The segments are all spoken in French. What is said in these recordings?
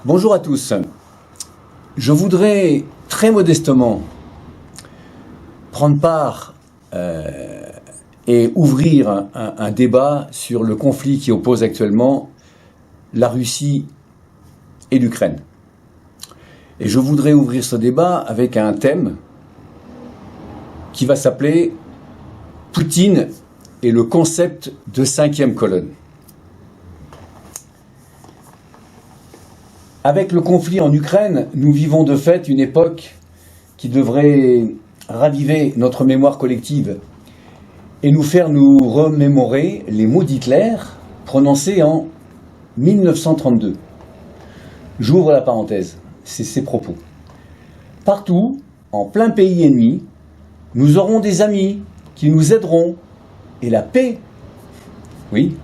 Bonjour à tous. Je voudrais très modestement prendre part et ouvrir un débat sur le conflit qui oppose actuellement la Russie et l'Ukraine. Et je voudrais ouvrir ce débat avec un thème qui va s'appeler Poutine et le concept de cinquième colonne. Avec le conflit en Ukraine, nous vivons de fait une époque qui devrait raviver notre mémoire collective et nous faire nous remémorer les mots d'Hitler prononcés en 1932. J'ouvre la parenthèse, c'est ses propos. Partout, en plein pays ennemi, nous aurons des amis qui nous aideront et la paix, oui,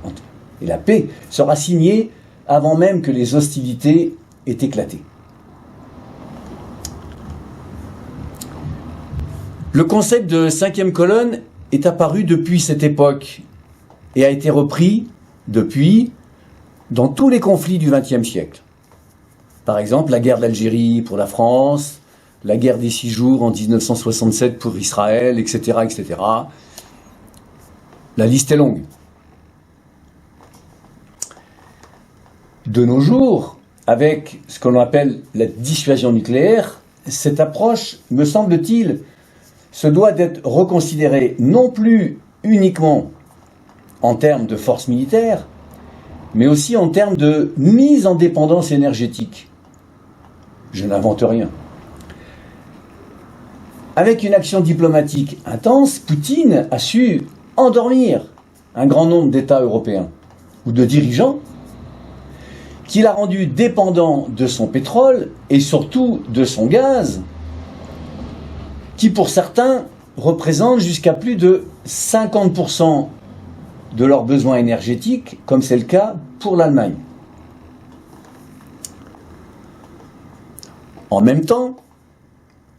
et la paix sera signée avant même que les hostilités aient éclaté. Le concept de cinquième colonne est apparu depuis cette époque et a été repris depuis dans tous les conflits du XXe siècle. Par exemple, la guerre d'Algérie pour la France, la guerre des 6 jours en 1967 pour Israël, etc., etc. La liste est longue. De nos jours, avec ce que l'on appelle la dissuasion nucléaire, cette approche, me semble-t-il, se doit d'être reconsidérée non plus uniquement en termes de force militaire, mais aussi en termes de mise en dépendance énergétique. Je n'invente rien. Avec une action diplomatique intense, Poutine a su endormir un grand nombre d'États européens ou de dirigeants qu'il a rendu dépendant de son pétrole et surtout de son gaz, qui pour certains représente jusqu'à plus de 50% de leurs besoins énergétiques, comme c'est le cas pour l'Allemagne. En même temps,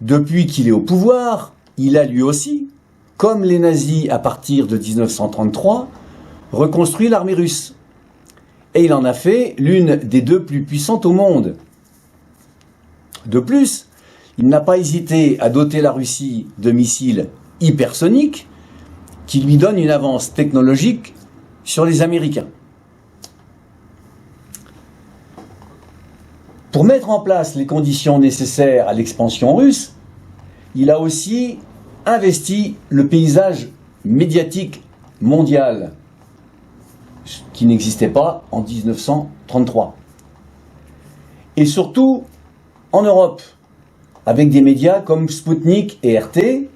depuis qu'il est au pouvoir, il a lui aussi, comme les nazis à partir de 1933, reconstruit l'armée russe. Et il en a fait l'une des 2 plus puissantes au monde. De plus, il n'a pas hésité à doter la Russie de missiles hypersoniques qui lui donnent une avance technologique sur les Américains. Pour mettre en place les conditions nécessaires à l'expansion russe, il a aussi investi le paysage médiatique mondial, qui n'existait pas en 1933. Et surtout en Europe, avec des médias comme Sputnik et RT,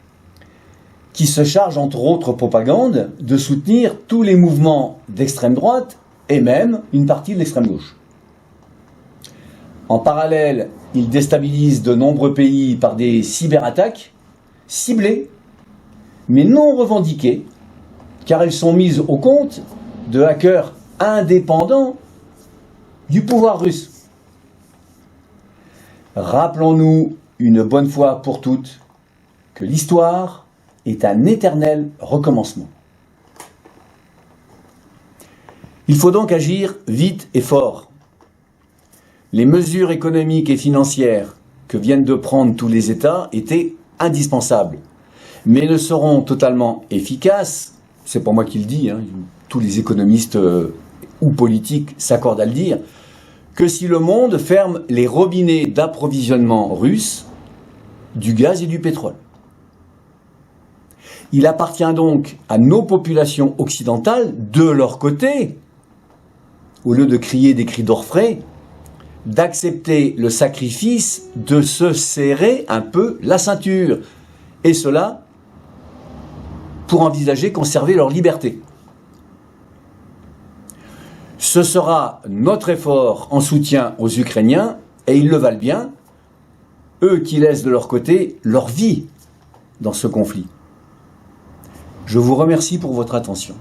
qui se chargent, entre autres propagande, de soutenir tous les mouvements d'extrême droite et même une partie de l'extrême gauche. En parallèle, il déstabilise de nombreux pays par des cyberattaques ciblées, mais non revendiquées, car elles sont mises au compte de hackers indépendants du pouvoir russe. Rappelons-nous une bonne fois pour toutes que l'histoire est un éternel recommencement. Il faut donc agir vite et fort. Les mesures économiques et financières que viennent de prendre tous les États étaient indispensables, mais ne seront totalement efficaces, c'est pas moi qui le dis, tous les économistes ou politiques s'accordent à le dire, que si le monde ferme les robinets d'approvisionnement russes du gaz et du pétrole. Il appartient donc à nos populations occidentales, de leur côté, au lieu de crier des cris d'orfraie, d'accepter le sacrifice de se serrer un peu la ceinture. Et cela pour envisager conserver leur liberté. Ce sera notre effort en soutien aux Ukrainiens, et ils le valent bien, eux qui laissent de leur côté leur vie dans ce conflit. Je vous remercie pour votre attention.